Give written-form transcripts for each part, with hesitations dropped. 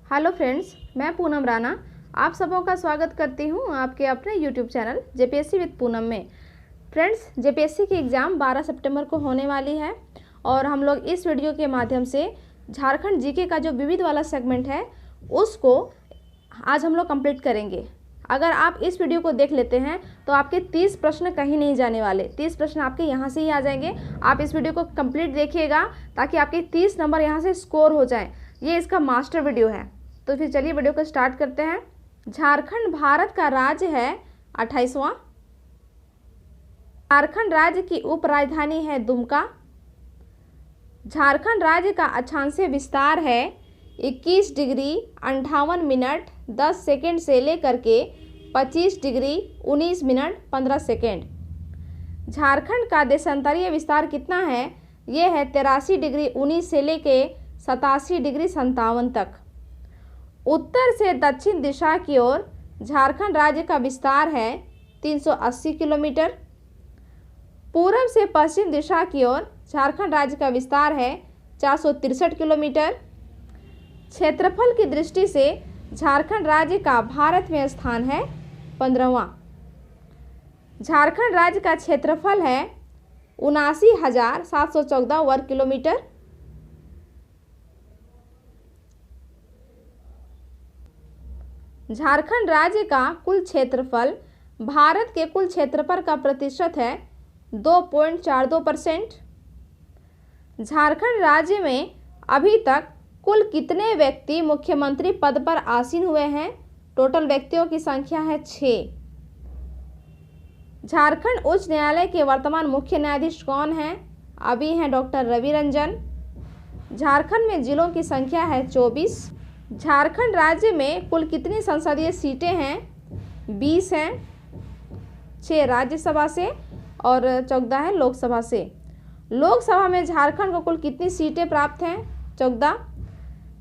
Hello friends, मैं पूनम राणा आप सबों का स्वागत करती हूं आपके अपने YouTube channel JPSC with Poonam में। फ्रेंड्स, जेपीएससी की एग्ज़ाम 12 सितंबर को होने वाली है और हम लोग इस वीडियो के माध्यम से झारखंड जीके का जो विविध वाला सेगमेंट है उसको आज हम लोग कंप्लीट करेंगे। अगर आप इस वीडियो को देख लेते हैं तो आपके 30 प्रश्न कहीं नहीं जाने वाले। 30 प्रश्न आपके यहाँ से ही आ जाएंगे। आप इस वीडियो को कंप्लीट देखिएगा ताकि आपके 30 नंबर यहाँ से स्कोर हो जाएं। ये इसका मास्टर वीडियो है। तो फिर चलिए वीडियो को स्टार्ट करते हैं। झारखंड भारत का राज्य है 28वां। झारखंड राज्य की उपराजधानी है दुमका। झारखंड राज्य का अक्षांशीय विस्तार है 21 डिग्री 58 मिनट 10 सेकेंड से लेकर के 25 डिग्री 19 मिनट 15 सेकेंड। झारखंड का देशांतरीय विस्तार कितना है? ये है 83 डिग्री 19 से लेके 87 डिग्री 57 तक। उत्तर से दक्षिण दिशा की ओर झारखंड राज्य का विस्तार है 380 किलोमीटर। पूर्व से पश्चिम दिशा की ओर झारखंड राज्य का विस्तार है 463 किलोमीटर। क्षेत्रफल की दृष्टि से झारखंड राज्य का भारत में स्थान है 15वां। झारखंड राज्य का क्षेत्रफल है 79,714 वर्ग किलोमीटर। झारखंड राज्य का कुल क्षेत्रफल भारत के कुल क्षेत्रफल का प्रतिशत है 2.42%। झारखंड राज्य में अभी तक कुल कितने व्यक्ति मुख्यमंत्री पद पर आसीन हुए हैं? टोटल व्यक्तियों की संख्या है 6। झारखंड उच्च न्यायालय के वर्तमान मुख्य न्यायाधीश कौन हैं? अभी हैं डॉक्टर रवि रंजन। झारखंड में जिलों की संख्या है 24। झारखंड राज्य में कुल कितनी संसदीय सीटें हैं? 20 हैं। 6 राज्यसभा से और 14 है लोकसभा से। लोकसभा में झारखंड को कुल कितनी सीटें प्राप्त हैं? 14।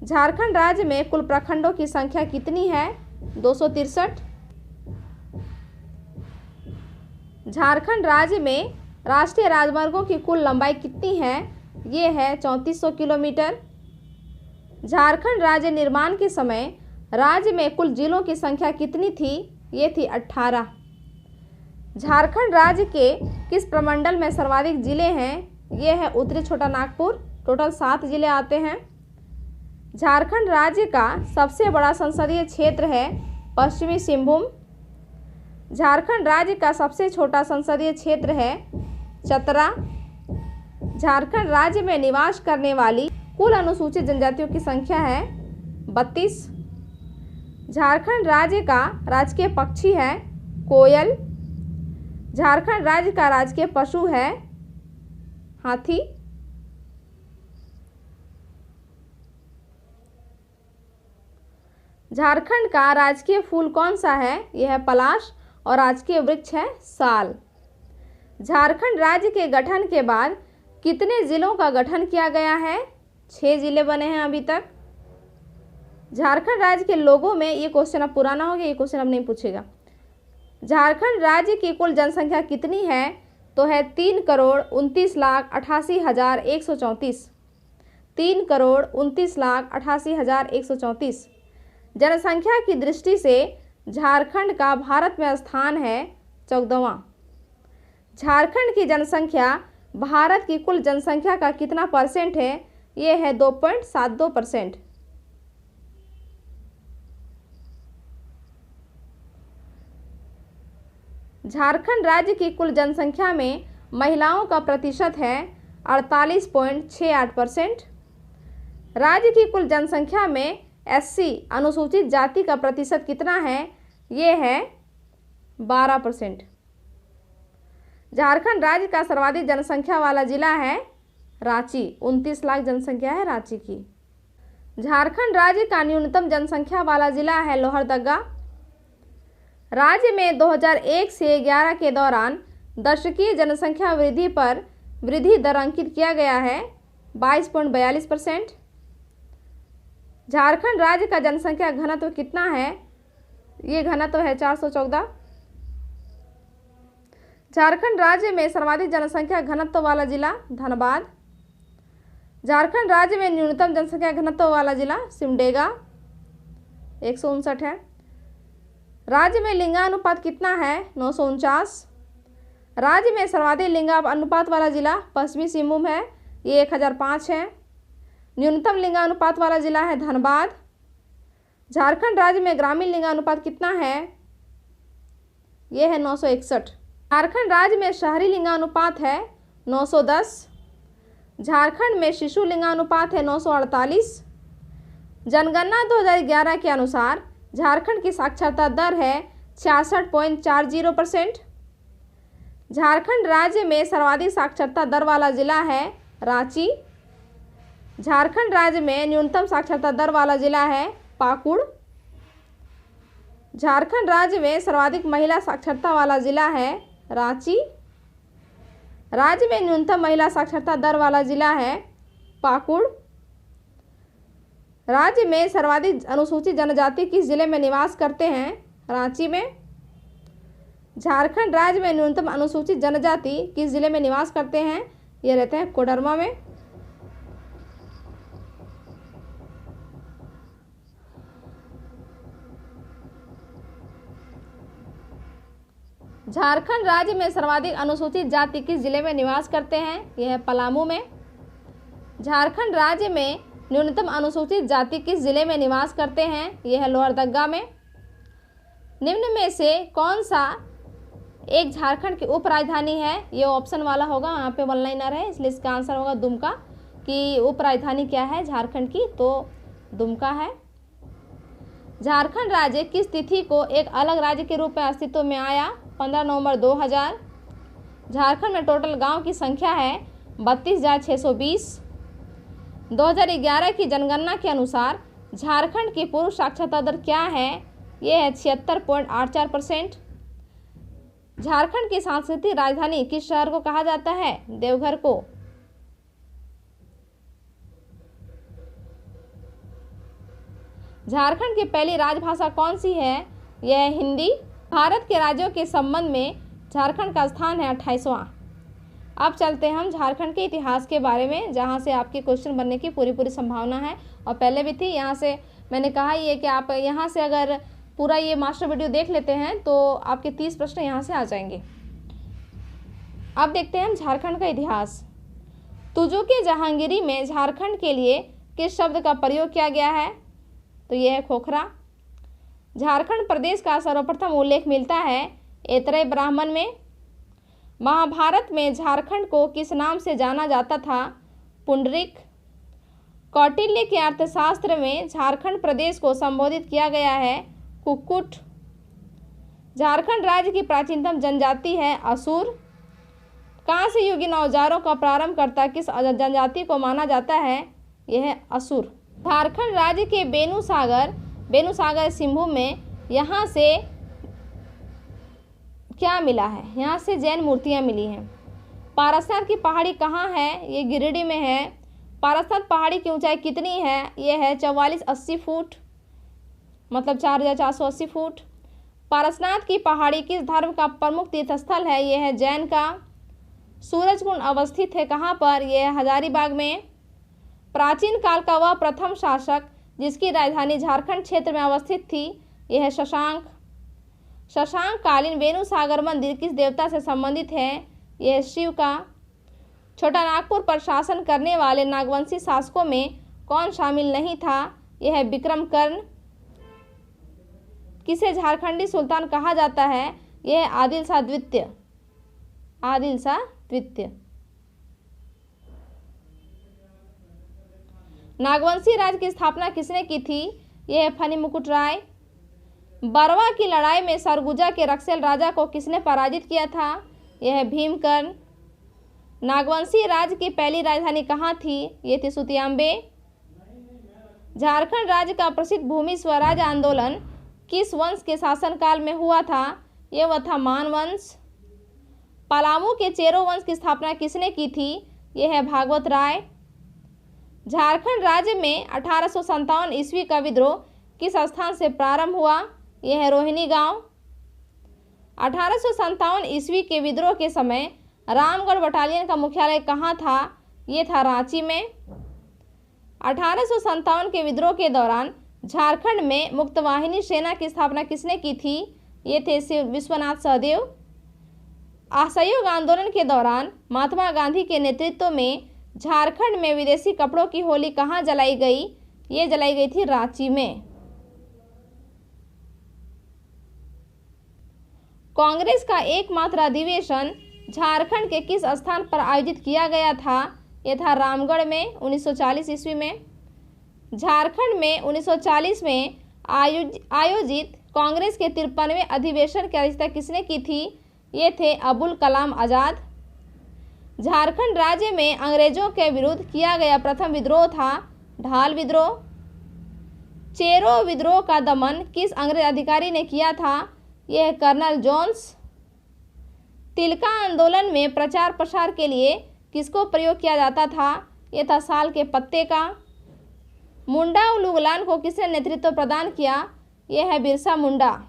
झारखंड राज्य में कुल प्रखंडों की संख्या कितनी है? 263। झारखंड राज्य में राष्ट्रीय राजमार्गों की कुल लंबाई कितनी है? ये है 3400 किलोमीटर। झारखंड राज्य निर्माण के समय राज्य में कुल जिलों की संख्या कितनी थी? ये थी 18। झारखंड राज्य के किस प्रमंडल में सर्वाधिक जिले हैं? ये है उत्तरी छोटा नागपुर। टोटल 7 जिले आते हैं। झारखंड राज्य का सबसे बड़ा संसदीय क्षेत्र है पश्चिमी सिंहभूम। झारखंड राज्य का सबसे छोटा संसदीय क्षेत्र है चतरा। झारखंड राज्य में निवास करने वाली कुल अनुसूचित जनजातियों की संख्या है 32। झारखंड राज्य का राजकीय पक्षी है कोयल। झारखंड राज्य का राजकीय पशु है हाथी। झारखंड का राजकीय फूल कौन सा है? यह है पलाश और राजकीय वृक्ष है साल। झारखंड राज्य के गठन के बाद कितने जिलों का गठन किया गया है? 6 जिले बने हैं अभी तक। झारखंड राज्य के लोगों में ये क्वेश्चन अब पुराना हो गया, ये क्वेश्चन अब नहीं पूछेगा। झारखंड राज्य की कुल जनसंख्या कितनी है? तो है 3,29,88,134। 3,29,88,134। जनसंख्या की दृष्टि से झारखंड का भारत में स्थान है 14वां। झारखंड की जनसंख्या भारत की कुल जनसंख्या का कितना परसेंट है? ये है 2.72%। झारखंड राज्य की कुल जनसंख्या में महिलाओं का प्रतिशत है 48.68%। राज्य की कुल जनसंख्या में एससी अनुसूचित जाति का प्रतिशत कितना है? ये है 12%। झारखंड राज्य का सर्वाधिक जनसंख्या वाला जिला है रांची। 29 लाख जनसंख्या है रांची की। झारखंड राज्य का न्यूनतम जनसंख्या वाला जिला है लोहरदगा। राज्य में 2001 से 11 के दौरान दशकीय जनसंख्या वृद्धि पर वृद्धि दर अंकित किया गया है 22.42%। झारखंड राज्य का जनसंख्या घनत्व कितना है? ये घनत्व है 414। झारखंड राज्य में सर्वाधिक जनसंख्या घनत्व वाला जिला धनबाद। झारखंड राज्य में न्यूनतम जनसंख्या घनत्व वाला जिला सिमडेगा। 159 है। राज्य में लिंगानुपात कितना है? 949। राज्य में सर्वाधिक लिंगानुपात वाला जिला पश्चिमी सिंहभूम है, ये 1005 है। न्यूनतम लिंगानुपात वाला जिला है धनबाद। झारखंड राज्य में ग्रामीण लिंगानुपात कितना है? ये है 961। झारखंड राज्य में शहरी लिंगानुपात है 910। झारखंड में शिशु लिंगानुपात है 948। जनगणना 2011 के अनुसार झारखंड की साक्षरता दर है 66.40%। झारखंड राज्य में सर्वाधिक साक्षरता दर वाला जिला है रांची। झारखंड राज्य में न्यूनतम साक्षरता दर वाला जिला है पाकुड़। झारखंड राज्य में सर्वाधिक महिला साक्षरता वाला जिला है रांची। राज्य में न्यूनतम महिला साक्षरता दर वाला जिला है पाकुड़। राज्य में सर्वाधिक अनुसूचित जनजाति किस जिले में निवास करते हैं? रांची में। झारखंड राज्य में न्यूनतम अनुसूचित जनजाति किस जिले में निवास करते हैं? ये रहते हैं कोडरमा में। झारखंड राज्य में सर्वाधिक अनुसूचित जाति किस जिले में निवास करते हैं? यह है पलामू में। झारखंड राज्य में न्यूनतम अनुसूचित जाति किस जिले में निवास करते हैं? यह है लोहरदगा में। निम्न में से कौन सा एक झारखंड की उप राजधानी है? ये ऑप्शन वाला होगा, यहाँ पे वन लाइनर है, इसलिए इसका आंसर होगा दुमका। कि उप राजधानी क्या है झारखंड की? तो दुमका है। झारखंड राज्य किस तिथि को एक अलग राज्य के रूप में अस्तित्व में आया? 15 नवंबर 2000। झारखंड में टोटल गांव की संख्या है 32,620। 2011 की जनगणना के अनुसार झारखंड की पुरुष साक्षरता दर क्या है? ये है 76.84%। झारखंड की सांस्कृतिक राजधानी किस शहर को कहा जाता है? देवघर को। झारखंड की पहली राजभाषा कौन सी है? यह है हिंदी। भारत के राज्यों के संबंध में झारखंड का स्थान है 28वां। अब चलते हैं हम झारखंड के इतिहास के बारे में, जहां से आपके क्वेश्चन बनने की पूरी संभावना है और पहले भी थी। यहाँ से मैंने कहा ये कि आप यहाँ से अगर पूरा ये मास्टर वीडियो देख लेते हैं तो आपके 30 प्रश्न यहाँ से आ जाएंगे। अब देखते हैं हम झारखंड का इतिहास। तुजुकी जहांगीरी में झारखंड के लिए किस शब्द का प्रयोग किया गया है? तो यह है खोखरा। झारखंड प्रदेश का सर्वप्रथम उल्लेख मिलता है ऐतरेय ब्राह्मण में। महाभारत में झारखंड को किस नाम से जाना जाता था? पुंडरिक। कौटिल्य के अर्थशास्त्र में झारखंड प्रदेश को संबोधित किया गया है कुक्कुट। झारखंड राज्य की प्राचीनतम जनजाति है असुर। कांस्य युगीन औजारों का प्रारंभकर्ता किस जनजाति को माना जाता है? यह है असुर। झारखंड राज्य के बेनुसागर सिंहभूम में यहाँ से क्या मिला है? यहाँ से जैन मूर्तियाँ मिली हैं। पारसनाथ की पहाड़ी कहाँ है? ये गिरिडीह में है। पारसनाथ पहाड़ी की ऊंचाई कितनी है? ये है 4480 फुट, मतलब 4480 फुट। पारसनाथ की पहाड़ी किस धर्म का प्रमुख तीर्थस्थल है? यह है जैन का। सूरजकुंड अवस्थित है कहाँ पर? यह है हजारीबाग में। प्राचीन काल का वह प्रथम शासक जिसकी राजधानी झारखंड क्षेत्र में अवस्थित थी, यह है शशांक। शशांक कालीन वेणुसागर मंदिर किस देवता से संबंधित है? यह है शिव का। छोटा नागपुर पर शासन करने वाले नागवंशी शासकों में कौन शामिल नहीं था? यह है विक्रमकर्ण। किसे झारखंडी सुल्तान कहा जाता है? यह है आदिल शाह द्वितीय। आदिल शाह द्वितीय। नागवंशी राज्य की स्थापना किसने की थी? यह है फनी मुकुट राय। बरवा की लड़ाई में सरगुजा के रक्सेल राजा को किसने पराजित किया था? यह है भीमकर्ण। नागवंशी राज्य की पहली राजधानी कहाँ थी? ये थी सुतियांबे। झारखंड राज्य का प्रसिद्ध भूमि स्वराज आंदोलन किस वंश के शासनकाल में हुआ था? यह वह था मान वंश। पलामू के चेरो वंश की स्थापना किसने की थी? यह है भागवत राय। झारखंड राज्य में 1857 ईस्वी का विद्रोह किस स्थान से प्रारंभ हुआ? यह है रोहिणी गांव। 1857 ईस्वी के विद्रोह के समय रामगढ़ बटालियन का मुख्यालय कहाँ था? ये था रांची में। 1857 के विद्रोह के दौरान झारखंड में मुक्तवाहिनी सेना की स्थापना किसने की थी? ये थे श्री विश्वनाथ सहदेव। असहयोग आंदोलन के दौरान महात्मा गांधी के नेतृत्व में झारखंड में विदेशी कपड़ों की होली कहाँ जलाई गई? ये जलाई गई थी रांची में। कांग्रेस का एकमात्र अधिवेशन झारखंड के किस स्थान पर आयोजित किया गया था? यह था रामगढ़ में 1940 ईस्वी में। झारखंड में 1940 में आयोजित कांग्रेस के 53वें अधिवेशन की अध्यक्षता किसने की थी? ये थे अबुल कलाम आजाद। झारखंड राज्य में अंग्रेजों के विरुद्ध किया गया प्रथम विद्रोह था ढाल विद्रोह। चेरो विद्रोह का दमन किस अंग्रेज अधिकारी ने किया था? यह कर्नल जोन्स। तिलका आंदोलन में प्रचार प्रसार के लिए किसको प्रयोग किया जाता था? यह था साल के पत्ते का। मुंडा उलुगलान को किसने नेतृत्व प्रदान किया? यह है बिरसा मुंडा।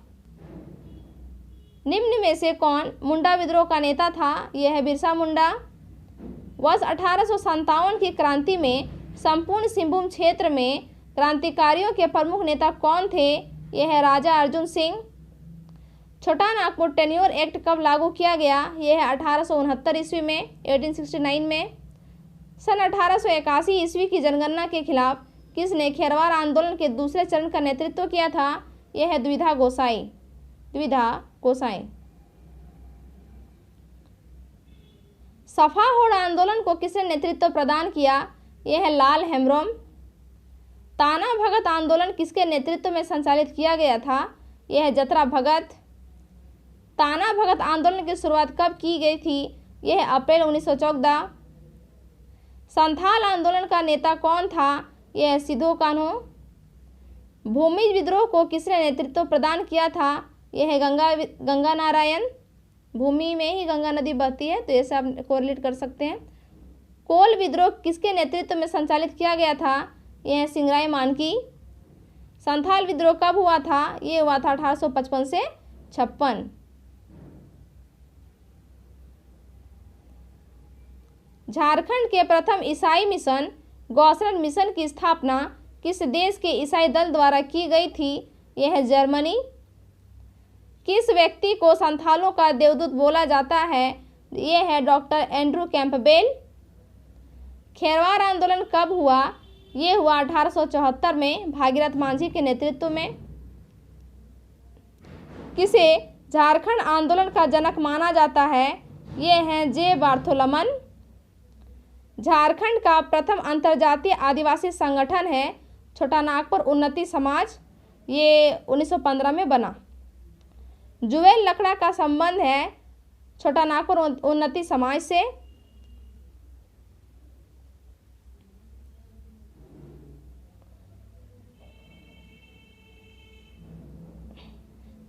निम्न में से कौन मुंडा विद्रोह का नेता था? यह है बिरसा मुंडा। वर्ष 1857 की क्रांति में संपूर्ण सिंहभूम क्षेत्र में क्रांतिकारियों के प्रमुख नेता कौन थे? यह है राजा अर्जुन सिंह। छोटा नागपुर टेन्योर एक्ट कब लागू किया गया? यह है 1869 ईस्वी में 1869 में। सन 1881 ईस्वी की जनगणना के खिलाफ किसने खेरवार आंदोलन के दूसरे चरण का नेतृत्व किया था? यह है द्विधा गोसाई। सफा होड़ आंदोलन को किसने नेतृत्व प्रदान किया? यह है लाल हेम्ब्रोम। ताना भगत आंदोलन किसके नेतृत्व में संचालित किया गया था? यह है जतरा भगत। ताना भगत आंदोलन की शुरुआत कब की गई थी? यह है अप्रैल 1914। संथाल आंदोलन का नेता कौन था? यह है सिद्धू कान्हू। भूमिज विद्रोह को किसने नेतृत्व प्रदान किया था? यह है गंगा नारायण। भूमि में ही गंगा नदी बहती है, तो ऐसे आप कोरिलेट कर सकते हैं। कोल विद्रोह किसके नेतृत्व में संचालित किया गया था? यह है सिंगराय मानकी। संथाल विद्रोह कब हुआ था? ये हुआ था 1855 से 56। झारखंड के प्रथम ईसाई मिशन गौसरण मिशन की स्थापना किस देश के ईसाई दल द्वारा की गई थी? यह है जर्मनी। किस व्यक्ति को संथालों का देवदूत बोला जाता है? यह है डॉक्टर एंड्रू कैंपबेल। खेरवार आंदोलन कब हुआ? यह हुआ 1874 में भागीरथ मांझी के नेतृत्व में। किसे झारखंड आंदोलन का जनक माना जाता है? यह है जे बार्थोलमन। झारखंड का प्रथम अंतर्जातीय आदिवासी संगठन है छोटा नागपुर उन्नति समाज। ये 1915 में बना। जुवेल लकड़ा का संबंध है छोटा नागपुर उन्नति समाज से।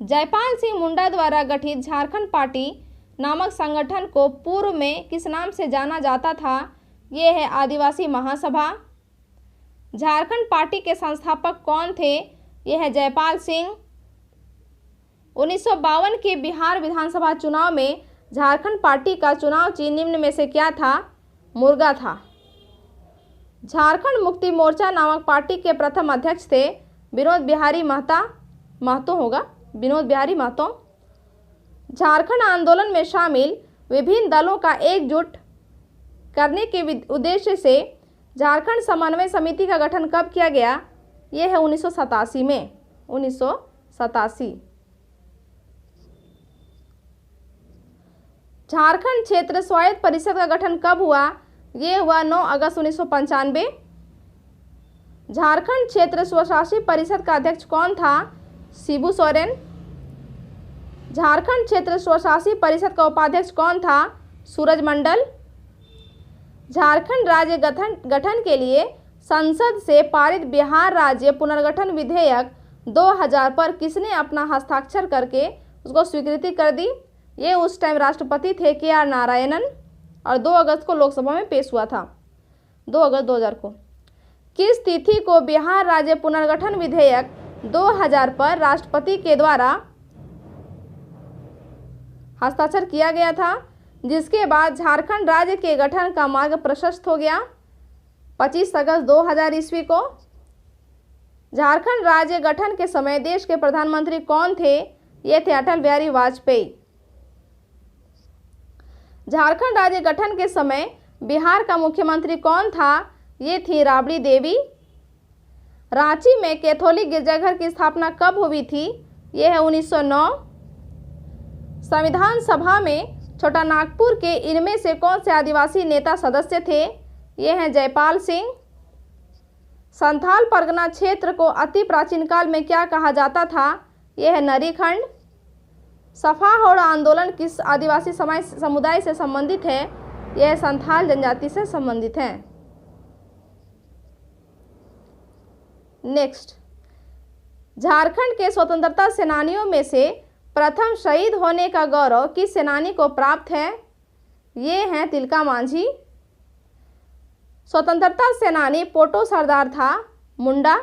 जयपाल सिंह मुंडा द्वारा गठित झारखंड पार्टी नामक संगठन को पूर्व में किस नाम से जाना जाता था? ये है आदिवासी महासभा। झारखंड पार्टी के संस्थापक कौन थे? यह है जयपाल सिंह। 1952 के बिहार विधानसभा चुनाव में झारखंड पार्टी का चुनाव चिन्ह निम्न में से क्या था? मुर्गा था। झारखंड मुक्ति मोर्चा नामक पार्टी के प्रथम अध्यक्ष थे विनोद बिहारी महतो। झारखंड आंदोलन में शामिल विभिन्न दलों का एकजुट करने के उद्देश्य से झारखंड समन्वय समिति का गठन कब किया गया? यह है 1987 में। 1987। झारखंड क्षेत्र स्वायत्त परिषद का गठन कब हुआ? यह हुआ 9 अगस्त 1995। झारखंड क्षेत्र स्वशासी परिषद का अध्यक्ष कौन था? शिबू सोरेन। झारखंड क्षेत्र स्वशासी परिषद का उपाध्यक्ष कौन था? सूरज मंडल। झारखंड राज्य गठन के लिए संसद से पारित बिहार राज्य पुनर्गठन विधेयक 2000 पर किसने अपना हस्ताक्षर करके उसको स्वीकृति कर दी? ये उस टाइम राष्ट्रपति थे KR नारायणन और 2 अगस्त को लोकसभा में पेश हुआ था, 2 अगस्त 2000 को। किस तिथि को बिहार राज्य पुनर्गठन विधेयक 2000 पर राष्ट्रपति के द्वारा हस्ताक्षर किया गया था, जिसके बाद झारखंड राज्य के गठन का मार्ग प्रशस्त हो गया? 25 अगस्त 2000 ईस्वी को। झारखंड राज्य गठन के समय देश के प्रधानमंत्री कौन थे? ये थे अटल बिहारी वाजपेयी। झारखंड राज्य गठन के समय बिहार का मुख्यमंत्री कौन था? ये थी राबड़ी देवी। रांची में कैथोलिक गिरजाघर की स्थापना कब हुई थी? ये है 1909। संविधान सभा में छोटा नागपुर के इनमें से कौन से आदिवासी नेता सदस्य थे? ये हैं जयपाल सिंह। संथाल परगना क्षेत्र को अति प्राचीन काल में क्या कहा जाता था? यह है नरीखंड। सफा हौड़ा आंदोलन किस आदिवासी समुदाय से संबंधित है? यह संथाल जनजाति से संबंधित है। नेक्स्ट, झारखंड के स्वतंत्रता सेनानियों में से प्रथम शहीद होने का गौरव किस सेनानी को प्राप्त है? ये हैं तिलका मांझी। स्वतंत्रता सेनानी पोटो सरदार था मुंडा।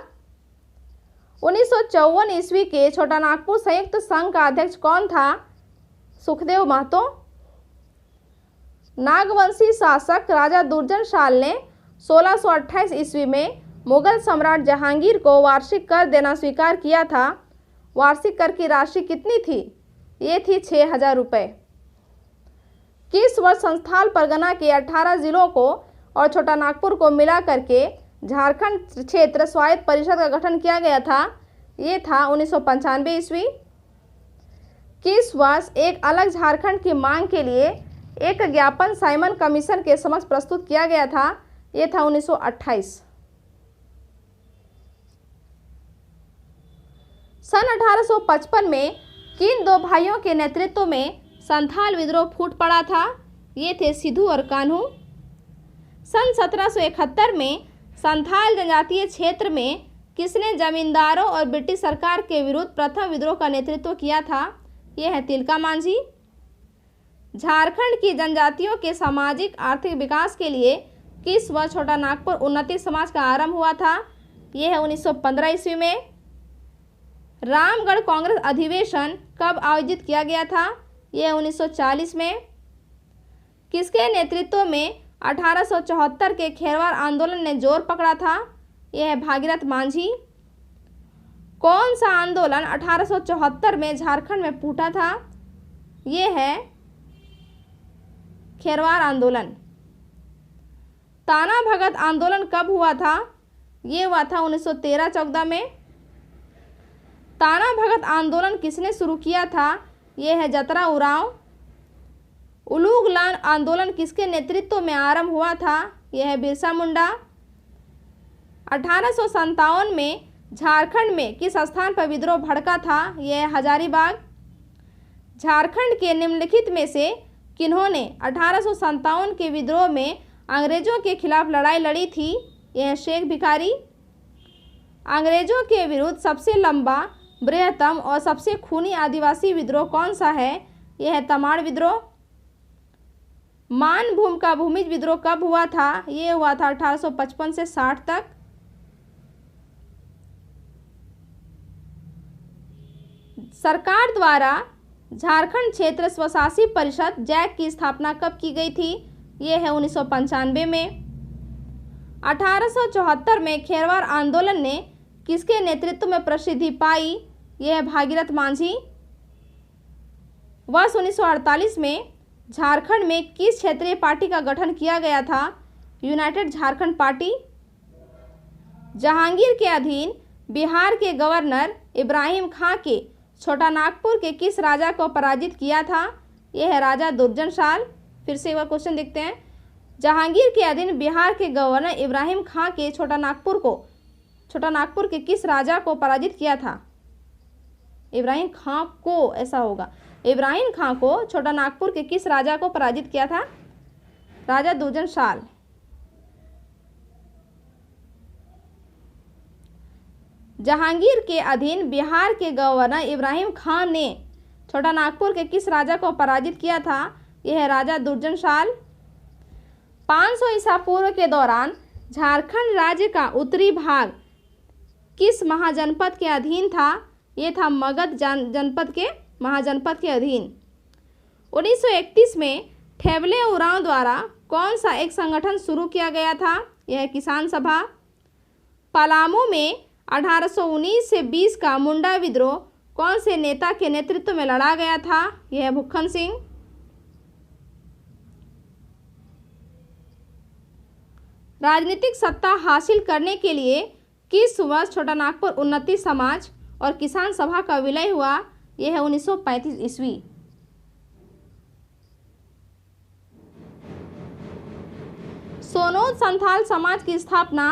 1954 ईस्वी के छोटा नागपुर संयुक्त संघ का अध्यक्ष कौन था? सुखदेव महतो। नागवंशी शासक राजा दुर्जनशाल ने 1628 ईस्वी में मुगल सम्राट जहांगीर को वार्षिक कर देना स्वीकार किया था। वार्षिक कर की राशि कितनी थी? ये थी 6000 रुपये। किस वर्ष संथाल परगना के 18 जिलों को और छोटा नागपुर को मिला करके झारखंड क्षेत्र स्वायत्त परिषद का गठन किया गया था? ये था 1995 ईस्वी। किस वर्ष एक अलग झारखंड की मांग के लिए एक ज्ञापन साइमन कमीशन के समक्ष प्रस्तुत किया गया था? ये था 1928। सन 1855 में किन दो भाइयों के नेतृत्व में संथाल विद्रोह फूट पड़ा था? ये थे सिद्धू और कान्हू। सन 1771 में संथाल जनजातीय क्षेत्र में किसने जमींदारों और ब्रिटिश सरकार के विरुद्ध प्रथम विद्रोह का नेतृत्व किया था? यह है तिलका मांझी। झारखंड की जनजातियों के सामाजिक आर्थिक विकास के लिए किस वर्ष छोटा नागपुर उन्नति समाज का आरंभ हुआ था? यह है 1915 ईस्वी में। रामगढ़ कांग्रेस अधिवेशन कब आयोजित किया गया था? यह 1940 में। किसके नेतृत्व में 1874 के खेरवार आंदोलन ने जोर पकड़ा था? यह है भागीरथ मांझी। कौन सा आंदोलन 1874 में झारखंड में फूटा था? यह है खेरवार आंदोलन। ताना भगत आंदोलन कब हुआ था? ये हुआ था 1913-14 में। ताना भगत आंदोलन किसने शुरू किया था? यह है जतरा उरांव। उलूगलान आंदोलन किसके नेतृत्व में आरंभ हुआ था? यह है बिरसा मुंडा। 1857 में झारखंड में किस स्थान पर विद्रोह भड़का था? यह है हजारीबाग। झारखंड के निम्नलिखित में से किन्होंने 1857 के विद्रोह में अंग्रेजों के खिलाफ लड़ाई लड़ी थी? यह है शेख भिखारी। अंग्रेजों के विरुद्ध सबसे लंबा, बृहत्तम और सबसे खूनी आदिवासी विद्रोह कौन सा है? यह है तमाड़ विद्रोह। मानभूम का भूमिज विद्रोह कब हुआ था? यह हुआ था 1855 से 60 तक। सरकार द्वारा झारखंड क्षेत्र स्वशासी परिषद जैक की स्थापना कब की गई थी? यह है 1995 में। 1874 में खेरवार आंदोलन ने किसके नेतृत्व में प्रसिद्धि पाई? यह है भागीरथ मांझी। वर्ष 1948 में झारखंड में किस क्षेत्रीय पार्टी का गठन किया गया था? United Jharkhand party. जहांगीर के अधीन बिहार के गवर्नर इब्राहिम खां के छोटा नागपुर के किस राजा को पराजित किया था? यह है राजा दुर्जनशाल। फिर से एक बार क्वेश्चन देखते हैं। जहांगीर के अधीन बिहार के गवर्नर इब्राहिम खां के छोटा नागपुर के किस राजा को पराजित किया था? इब्राहिम खां को, ऐसा होगा। इब्राहिम खां को छोटा नागपुर के किस राजा को पराजित किया था? राजा दुर्जनशाल। जहांगीर के अधीन बिहार के गवर्नर इब्राहिम खां ने छोटा नागपुर के किस राजा को पराजित किया था? यह है राजा दुर्जनशाल। 500 ईसा पूर्व के दौरान झारखंड राज्य का उत्तरी भाग किस महाजनपद के अधीन था? ये था मगध जनपद के महाजनपद के अधीन। 1931 में ठेवले उरांव द्वारा कौन सा एक संगठन शुरू किया गया था? यह किसान सभा। पलामू में 1819 से 20 का मुंडा विद्रोह कौन से नेता के नेतृत्व में लड़ा गया था? यह है भुक्खन सिंह। राजनीतिक सत्ता हासिल करने के लिए किस वर्ष छोटा नागपुर उन्नति समाज और किसान सभा का विलय हुआ? यह है 1935 ईस्वी। सोनोद संथाल समाज की स्थापना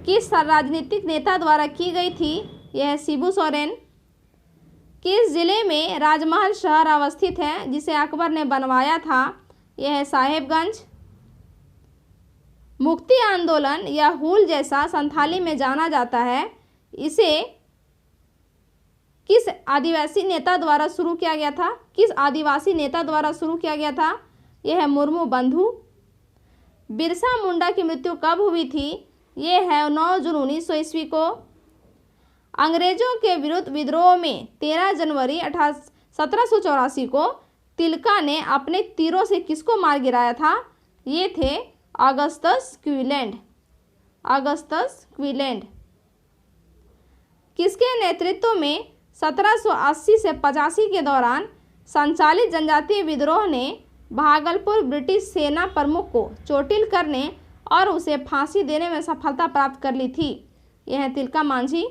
किस राजनीतिक नेता द्वारा की गई थी? यह है शिबू सोरेन। किस जिले में राजमहल शहर अवस्थित है जिसे अकबर ने बनवाया था? यह है साहेबगंज। मुक्ति आंदोलन या हूल जैसा संथाली में जाना जाता है, इसे किस आदिवासी नेता द्वारा शुरू किया गया था? किस आदिवासी नेता द्वारा शुरू किया गया था? यह है मुर्मू बंधु। बिरसा मुंडा की मृत्यु कब हुई थी? यह है 9 जून 1900 ईस्वी को। अंग्रेजों के विरुद्ध विद्रोह में 13 जनवरी 1784 को तिलका ने अपने तीरों से किसको मार गिराया था? ये थे ऑगस्टस क्विलैंड। ऑगस्टस क्विलैंड किसके नेतृत्व में 1780 से 85 के दौरान संचालित जनजातीय विद्रोह ने भागलपुर ब्रिटिश सेना प्रमुख को चोटिल करने और उसे फांसी देने में सफलता प्राप्त कर ली थी? यह है तिलका मांझी।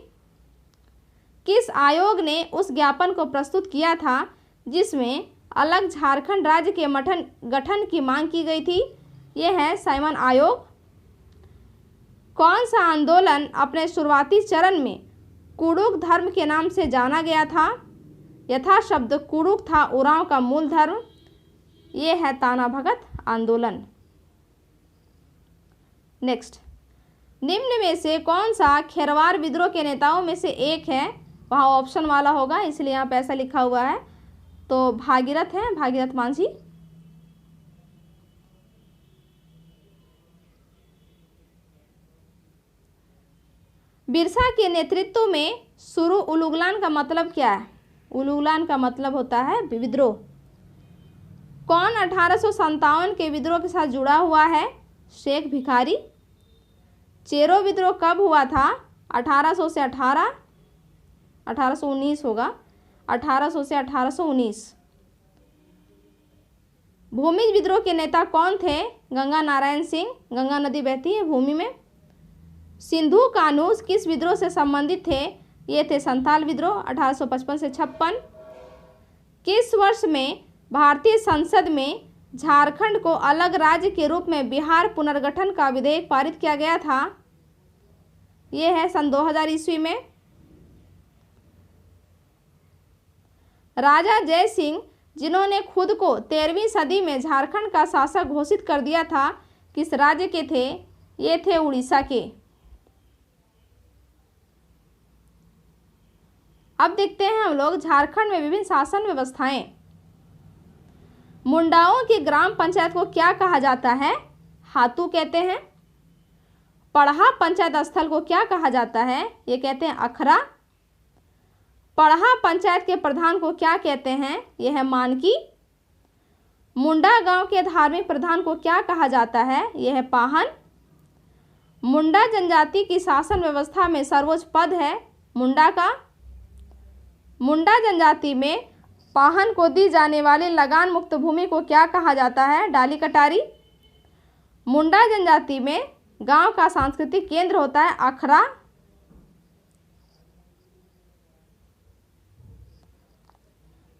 किस आयोग ने उस ज्ञापन को प्रस्तुत किया था जिसमें अलग झारखंड राज्य के गठन की मांग की गई थी? यह है साइमन आयोग। कौन सा आंदोलन अपने शुरुआती चरण में कुड़ुक धर्म के नाम से जाना गया था? यथा शब्द कुड़ुक था उरांव का मूल धर्म। यह है ताना भगत आंदोलन। नेक्स्ट, निम्न में से कौन सा खेरवार विद्रोह के नेताओं में से एक है? वहाँ ऑप्शन वाला होगा, इसलिए यहाँ पे ऐसा लिखा हुआ है। तो भागीरथ है, भागीरथ मांझी। बिरसा के नेतृत्व में शुरू उलुगलान का मतलब क्या है? उलुगलान का मतलब होता है विद्रोह। कौन 1857 के विद्रोह के साथ जुड़ा हुआ है? शेख भिखारी। चेरो विद्रोह कब हुआ था? 1800 से 1819 होगा, 1800 से 1819। भूमिज विद्रोह के नेता कौन थे? गंगा नारायण सिंह। गंगा नदी बहती है भूमि में। सिंधु कानूस किस विद्रोह से संबंधित थे? ये थे संथाल विद्रोह 1855 से 56। किस वर्ष में भारतीय संसद में झारखंड को अलग राज्य के रूप में बिहार पुनर्गठन का विधेयक पारित किया गया था? यह है सन 2000 ईस्वी में। राजा जय सिंह, जिन्होंने खुद को 13वीं सदी में झारखंड का शासक घोषित कर दिया था, किस राज्य के थे? ये थे उड़ीसा के। अब देखते हैं हम लोग झारखंड में विभिन्न शासन व्यवस्थाएं। मुंडाओं की ग्राम पंचायत को क्या कहा जाता है? हातू कहते हैं। पढ़ा पंचायत स्थल को क्या कहा जाता है? ये कहते हैं अखरा। पढ़ा पंचायत के प्रधान को क्या कहते हैं? यह है मानकी। मुंडा गांव के धार्मिक प्रधान को क्या कहा जाता है? यह है पाहन। मुंडा जनजाति की शासन व्यवस्था में सर्वोच्च पद है मुंडा का। मुंडा जनजाति में पाहन को दी जाने वाली लगान मुक्त भूमि को क्या कहा जाता है? डाली कटारी। मुंडा जनजाति में गांव का सांस्कृतिक केंद्र होता है अखरा।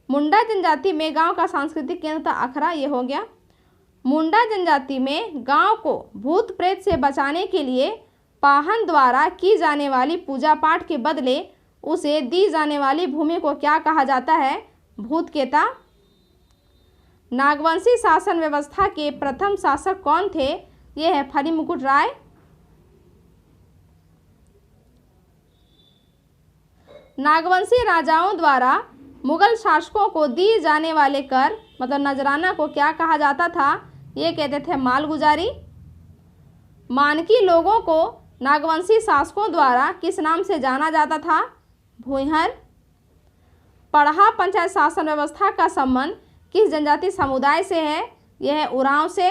मुंडा जनजाति में गांव का सांस्कृतिक केंद्र था अखरा। ये हो गया। मुंडा जनजाति में गांव को भूत प्रेत से बचाने के लिए पाहन द्वारा की जाने वाली पूजा पाठ के बदले उसे दी जाने वाली भूमि को क्या कहा जाता है? भूतकेता। नागवंशी शासन व्यवस्था के प्रथम शासक कौन थे? ये है फली मुकुट राय। नागवंशी राजाओं द्वारा मुगल शासकों को दिए जाने वाले कर मतलब नजराना को क्या कहा जाता था? ये कहते थे मालगुजारी। मानकी लोगों को नागवंशी शासकों द्वारा किस नाम से जाना जाता था? भूइहर। पढ़ा पंचायत शासन व्यवस्था का संबंध किस जनजाति समुदाय से है? यह है उरांव से।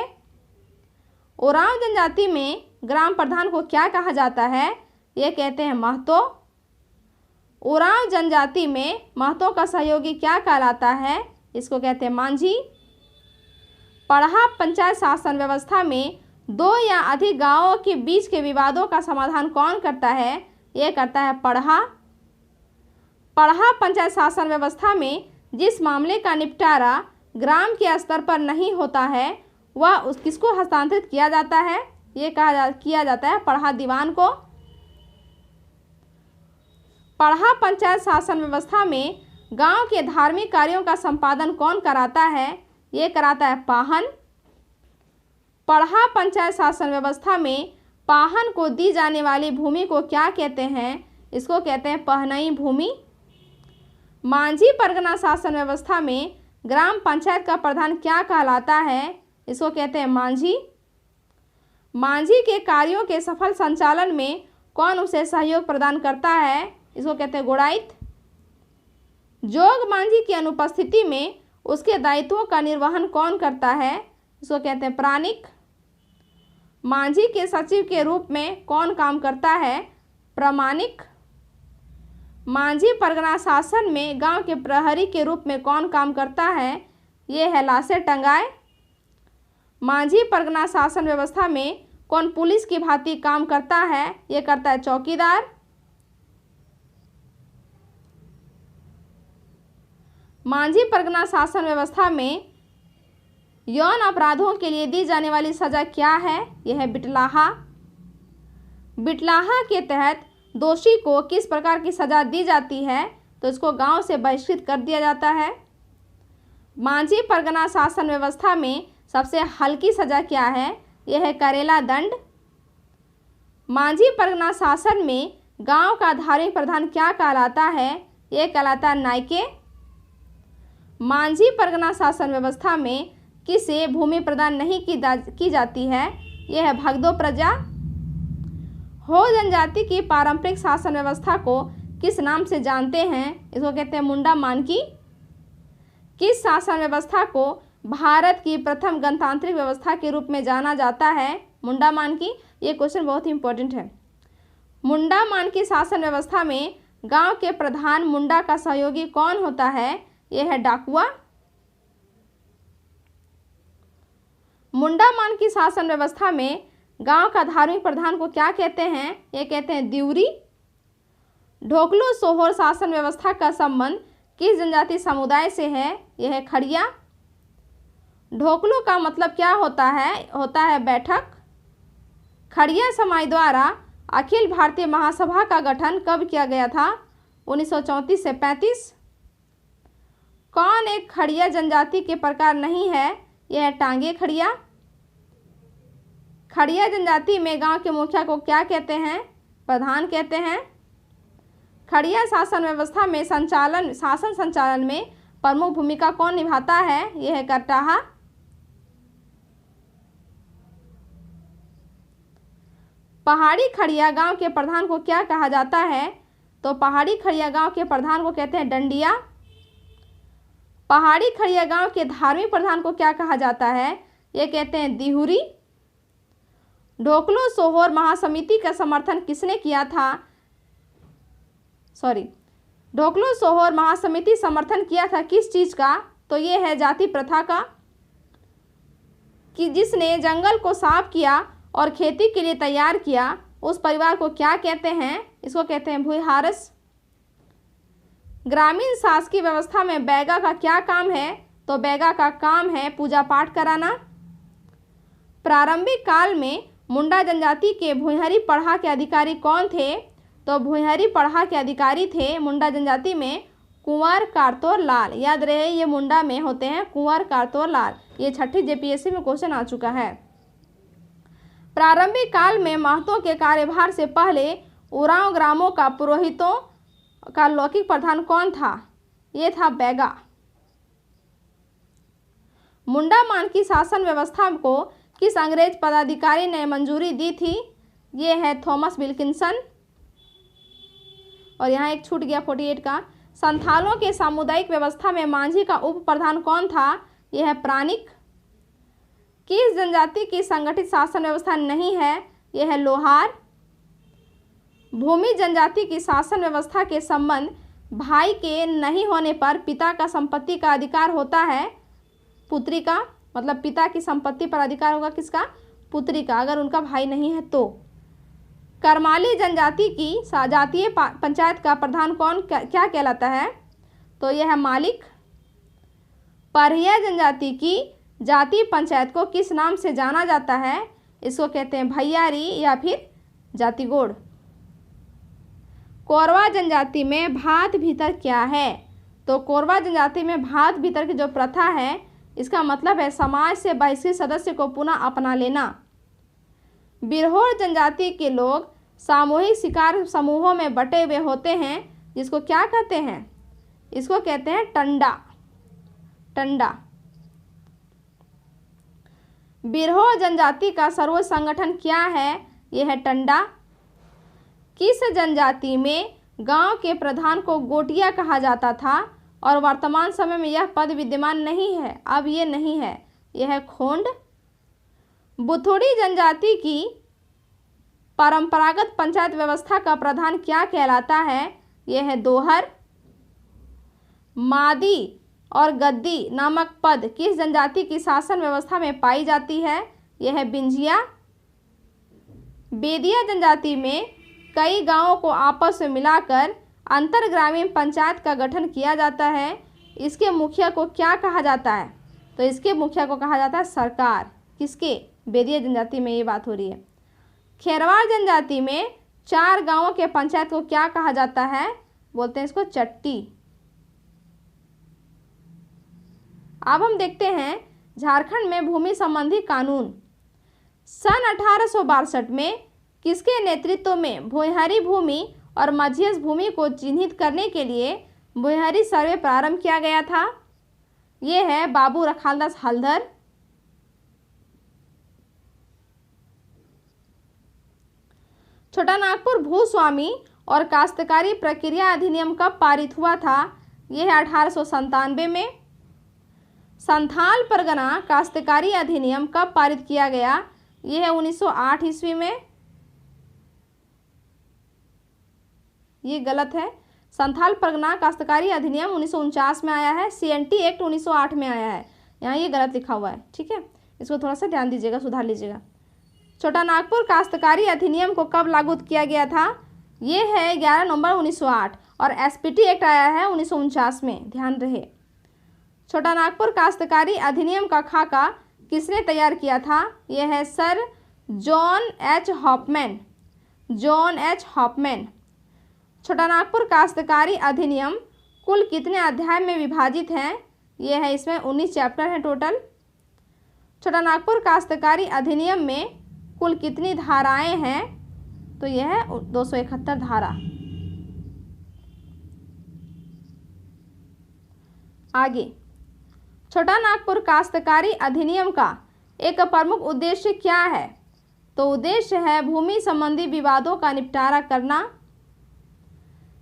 उरांव जनजाति में ग्राम प्रधान को क्या कहा जाता है? यह कहते हैं महतो। उरांव जनजाति में महतों का सहयोगी क्या कहलाता है? इसको कहते हैं मांझी। पढ़ा पंचायत शासन व्यवस्था में दो या अधिक गांवों के बीच के विवादों का समाधान कौन करता है? ये करता है पढ़ा। पढ़ा पंचायत शासन व्यवस्था में जिस मामले का निपटारा ग्राम के स्तर पर नहीं होता है वह किसको हस्तांतरित किया जाता है? ये किया जाता है पढ़ा दीवान को। पढ़ा पंचायत शासन व्यवस्था में गांव के धार्मिक कार्यों का संपादन कौन कराता है? ये कराता है पाहन। पढ़ा पंचायत शासन व्यवस्था में पाहन को दी जाने वाली भूमि को क्या कहते हैं? इसको कहते हैं पहनई भूमि। मांझी परगना शासन व्यवस्था में ग्राम पंचायत का प्रधान क्या कहलाता है? इसको कहते हैं मांझी। मांझी के कार्यों के सफल संचालन में कौन उसे सहयोग प्रदान करता है? इसको कहते हैं गुड़ाइत। जोग मांझी की अनुपस्थिति में उसके दायित्वों का निर्वहन कौन करता है? इसको कहते हैं प्राणिक। मांझी के सचिव के रूप में कौन काम करता है? प्रामाणिक। मांझी परगना शासन में गांव के प्रहरी के रूप में कौन काम करता है? ये है लासे टंगाए। मांझी परगना शासन व्यवस्था में कौन पुलिस की भांति काम करता है? ये करता है चौकीदार। मांझी परगना शासन व्यवस्था में यौन अपराधों के लिए दी जाने वाली सजा क्या है? यह है बिटलाहा। बिटलाहा के तहत दोषी को किस प्रकार की सजा दी जाती है? तो इसको गांव से बहिष्कृत कर दिया जाता है। मांझी परगना शासन व्यवस्था में सबसे हल्की सजा क्या है? यह है करेला दंड। मांझी परगना शासन में गांव का धार्मिक प्रधान क्या कहलाता है? यह कहलाता है नायके। मांझी परगना शासन व्यवस्था में किसे भूमि प्रदान नहीं की जाती है? यह है भगदो प्रजा। हो जनजाति की पारंपरिक शासन व्यवस्था को किस नाम से जानते हैं? इसको कहते हैं मुंडा मानकी। किस शासन व्यवस्था को भारत की प्रथम गणतांत्रिक व्यवस्था के रूप में जाना जाता है? मुंडा मानकी। ये क्वेश्चन बहुत ही इंपॉर्टेंट है। मुंडा मानकी शासन व्यवस्था में गांव के प्रधान मुंडा का सहयोगी कौन होता है? यह है डाकुआ। मुंडा मानकी शासन व्यवस्था में गांव का धार्मिक प्रधान को क्या कहते हैं? ये कहते हैं दिउरी। ढोकलू सोहोर शासन व्यवस्था का संबंध किस जनजाति समुदाय से है? यह है खड़िया। ढोकलू का मतलब क्या होता है? होता है बैठक। खड़िया समाज द्वारा अखिल भारतीय महासभा का गठन कब किया गया था? 1934 से 35। कौन एक खड़िया जनजाति के प्रकार नहीं है? यह है टांगे खड़िया। खड़िया जनजाति में गांव के मुखिया को क्या कहते हैं? प्रधान कहते हैं। खड़िया शासन व्यवस्था में शासन संचालन में प्रमुख भूमिका कौन निभाता है? यह है करटाहा। पहाड़ी खड़िया गांव के प्रधान को क्या कहा जाता है? तो पहाड़ी खड़िया गांव के प्रधान को कहते हैं डंडिया। पहाड़ी खड़िया गांव के धार्मिक प्रधान को क्या कहा जाता है? ये कहते हैं दिहुरी। ढोकलो सोहोर महासमिति का समर्थन किसने किया था? ढोकलो सोहोर महासमिति समर्थन किया था किस चीज का? तो ये है जाति प्रथा का, कि जिसने जंगल को साफ किया और खेती के लिए तैयार किया उस परिवार को क्या कहते हैं? इसको कहते हैं भूइहारस। ग्रामीण शासकीय व्यवस्था में बैगा का क्या काम है? तो बैगा का काम है पूजा पाठ कराना। प्रारंभिक काल में मुंडा जनजाति के भुइहरी पढ़ा के अधिकारी कौन थे? तो भुइहरी पढ़ा के अधिकारी थे मुंडा जनजाति में कुंवर कारतोर लाल। याद रहे ये मुंडा में होते हैं कुंवर कारतोर लाल। ये 6ठी जेपीएससी में क्वेश्चन आ चुका है। प्रारंभिक काल में महतों के कार्यभार से पहले उरांव ग्रामों का पुरोहितों का लौकिक प्रधान कौन था? ये था बैगा। मुंडा मानकी शासन व्यवस्था को किस अंग्रेज पदाधिकारी ने मंजूरी दी थी? ये है थॉमस विल्किंसन। और यहाँ एक छूट गया 48 का। संथालों के सामुदायिक व्यवस्था में मांझी का उप प्रधान कौन था? यह है प्राणिक। किस जनजाति की संगठित शासन व्यवस्था नहीं है? यह है लोहार। भूमि जनजाति की शासन व्यवस्था के संबंध भाई के नहीं होने पर पिता का संपत्ति का अधिकार होता है पुत्री का, मतलब पिता की संपत्ति पर अधिकार होगा किसका, पुत्री का, अगर उनका भाई नहीं है तो। करमाली जनजाति की जातीय पंचायत का प्रधान कौन क्या कहलाता है, तो यह है मालिक। परहिया जनजाति की जातीय पंचायत को किस नाम से जाना जाता है, इसको कहते हैं भैयारी या फिर जातिगोड़। कोरवा जनजाति में भात भीतर क्या है, तो कोरवा जनजाति में भात भीतर की जो प्रथा है इसका मतलब है समाज से बहिष्कृत सदस्य को पुनः अपना लेना। बिरहोर जनजाति के लोग सामूहिक शिकार समूहों में बटे हुए होते हैं, जिसको क्या कहते हैं, इसको कहते हैं टंडा। टंडा। बिरहोर जनजाति का सर्वोच्च संगठन क्या है, यह है टंडा। किस जनजाति में गांव के प्रधान को गोटिया कहा जाता था और वर्तमान समय में यह पद विद्यमान नहीं है, अब ये नहीं है, यह है खोंड। बुथुड़ी जनजाति की परंपरागत पंचायत व्यवस्था का प्रधान क्या कहलाता है, यह है दोहर। मादी और गद्दी नामक पद किस जनजाति की शासन व्यवस्था में पाई जाती है, यह है बिंजिया। बेदिया जनजाति में कई गांवों को आपस में मिलाकर अंतर ग्रामीण पंचायत का गठन किया जाता है। इसके मुखिया को क्या कहा जाता है, तो इसके मुखिया को कहा जाता है सरकार। किसके, बेदिया जनजाति में ये बात हो रही है। खेरवाड़ जनजाति में 4 गांवों के पंचायत को क्या कहा जाता है, बोलते हैं इसको चट्टी। अब हम देखते हैं झारखंड में भूमि संबंधी कानून। सन 1862 में किसके नेतृत्व में भुइंहारी भूमि और मझियस भूमि को चिन्हित करने के लिए भुइंहारी सर्वे प्रारंभ किया गया था, ये है बाबू रखालदास हलधर। छोटा नागपुर भूस्वामी और काश्तकारी प्रक्रिया अधिनियम कब पारित हुआ था, यह है 1897 में। संथाल परगना काश्तकारी अधिनियम कब पारित किया गया, यह है 1908 ईस्वी में। ये गलत है, संथाल परगना काश्तकारी अधिनियम 1949 में आया है, CNT एक्ट 1908 में आया है, यहाँ ये गलत लिखा हुआ है, ठीक है, इसको थोड़ा सा ध्यान दीजिएगा, सुधार लीजिएगा। छोटा नागपुर काश्तकारी अधिनियम को कब लागू किया गया था, ये है 11 नवंबर 1908 और SPT एक्ट आया है 1949 में, ध्यान रहे। छोटा नागपुर काश्तकारी अधिनियम का खाका किसने तैयार किया था, यह है sir John H Hoffmann. John H Hoffmann. Chota Nagpur काश्तकारी अधिनियम कुल कितने अध्याय में विभाजित हैं, यह है इसमें 19 चैप्टर हैं टोटल। छोटा नागपुर काश्तकारी अधिनियम में कुल कितनी धाराएं हैं, तो यह है 271 धारा। आगे, छोटा नागपुर काश्तकारी अधिनियम का एक प्रमुख उद्देश्य क्या है, तो उद्देश्य है भूमि संबंधी विवादों का निपटारा करना।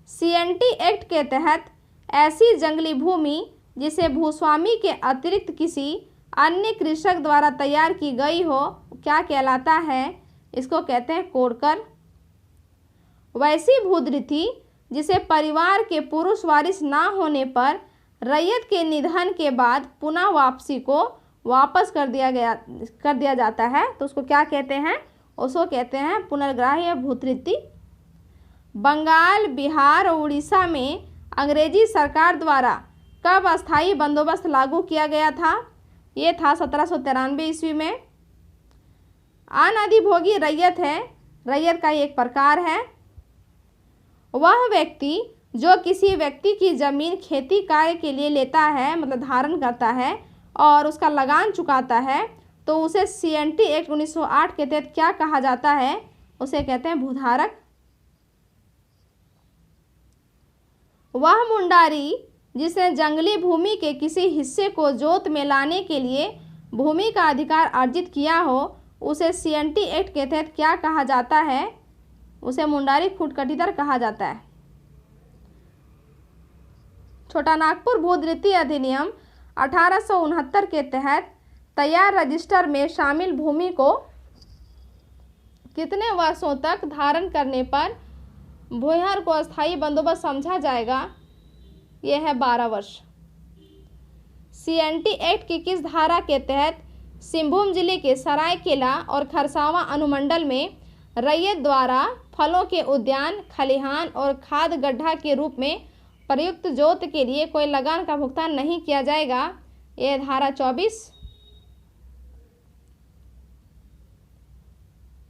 CNT एक्ट के तहत ऐसी जंगली भूमि जिसे भूस्वामी के अतिरिक्त किसी अन्य कृषक द्वारा तैयार की गई हो क्या कहलाता है, इसको कहते हैं कोड़कर। वैसी भूधृति जिसे परिवार के पुरुष वारिस ना होने पर रैयत के निधन के बाद पुनः वापसी को वापस कर दिया जाता है, तो उसको क्या कहते हैं, उसको कहते हैं पुनर्ग्राह्य भूधृति। बंगाल, बिहार और उड़ीसा में अंग्रेजी सरकार द्वारा कब अस्थायी बंदोबस्त लागू किया गया था, ये था 1793 ईस्वी में। अनधिभोगी रैयत है, रैयत का एक प्रकार है। वह व्यक्ति जो किसी व्यक्ति की जमीन खेती कार्य के लिए लेता है, मतलब धारण करता है और उसका लगान चुकाता है, तो उसे CNT एक्ट 1908 के तहत क्या कहा जाता है, उसे कहते हैं भूधारक। वह मुंडारी जिसने जंगली भूमि के किसी हिस्से को जोत में लाने के लिए भूमि का अधिकार अर्जित किया हो, उसे CNT एक्ट के तहत क्या कहा जाता है, उसे मुंडारी खुटकटीदार कहा जाता है। छोटा नागपुर भूधृति अधिनियम 1869 के तहत तैयार रजिस्टर में शामिल भूमि को कितने वर्षों तक धारण करने पर भूयहर को अस्थायी बंदोबस्त समझा जाएगा? यह है 12 वर्ष। CNT एक्ट की किस धारा के तहत सिंहभूम जिले के सरायकेला और खरसावां अनुमंडल में रैयत द्वारा फलों के उद्यान, खलिहान और खाद गड्ढा के रूप में प्रयुक्त जोत के लिए कोई लगान का भुगतान नहीं किया जाएगा? यह धारा 24।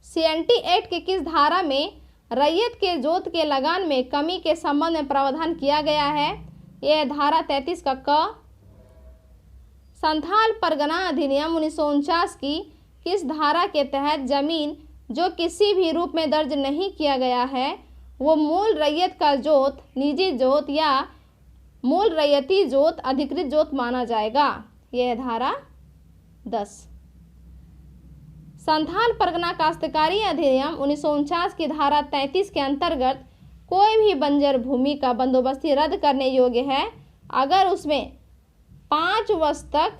CNT एक्ट की किस धारा में रैयत के जोत के लगान में कमी के संबंध में प्रावधान किया गया है? यह धारा 33 का क। संथाल परगना अधिनियम 1949 की किस धारा के तहत जमीन जो किसी भी रूप में दर्ज नहीं किया गया है वो मूल रैयत का जोत, निजी जोत या मूल रैयती जोत, अधिकृत जोत माना जाएगा? यह धारा 10। संथाल परगना काश्तकारी अधिनियम 1949 की धारा 33 के अंतर्गत कोई भी बंजर भूमि का बंदोबस्ती रद्द करने योग्य है अगर उसमें 5 वर्ष तक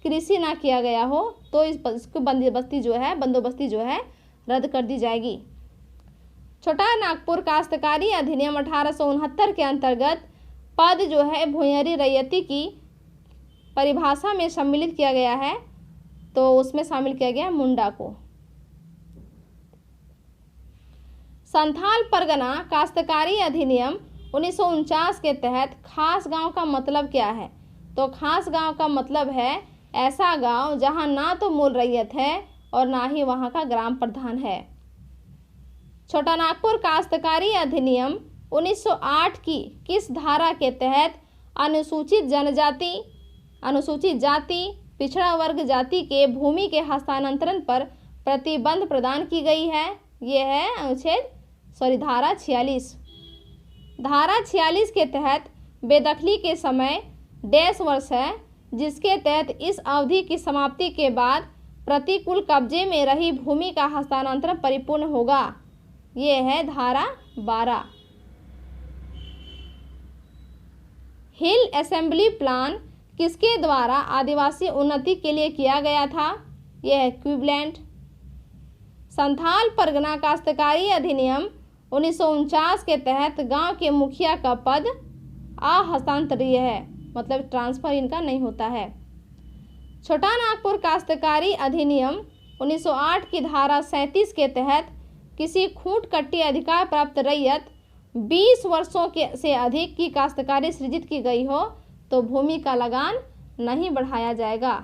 कृषि ना किया गया हो तो इसको बंदोबस्ती जो है रद्द कर दी जाएगी। छोटा नागपुर काश्तकारी अधिनियम 1869 के अंतर्गत पद जो है भूयरी रैयती की परिभाषा में सम्मिलित किया गया है, तो उसमें शामिल किया गया मुंडा को। संथाल परगना काश्तकारी अधिनियम 1949 के तहत खास गांव का मतलब क्या है? तो खास गांव का मतलब है ऐसा गांव जहां ना तो मूल रैयत है और ना ही वहां का ग्राम प्रधान है। छोटा नागपुर काश्तकारी अधिनियम 1908 की किस धारा के तहत अनुसूचित जनजाति, अनुसूचित जाति, पिछड़ा वर्ग जाति के भूमि के हस्तांतरण पर प्रतिबंध प्रदान की गई है? यह है धारा 46। धारा 46 के तहत बेदखली के समय डैश वर्ष है जिसके तहत इस अवधि की समाप्ति के बाद प्रतिकूल कब्जे में रही भूमि का हस्तांतरण परिपूर्ण होगा? यह है धारा 12। हिल असेंबली प्लान किसके द्वारा आदिवासी उन्नति के लिए किया गया था? यह है क्लीवलैंड। संथाल परगना काश्तकारी अधिनियम 1949 के तहत गांव के मुखिया का पद अहस्तांतरीय है, मतलब ट्रांसफर इनका नहीं होता है। छोटा नागपुर काश्तकारी अधिनियम 1908 की धारा 37 के तहत किसी खूंट कट्टी अधिकार प्राप्त रैयत 20 वर्षों से अधिक की काश्तकारी सृजित की गई हो तो भूमि का लगान नहीं बढ़ाया जाएगा।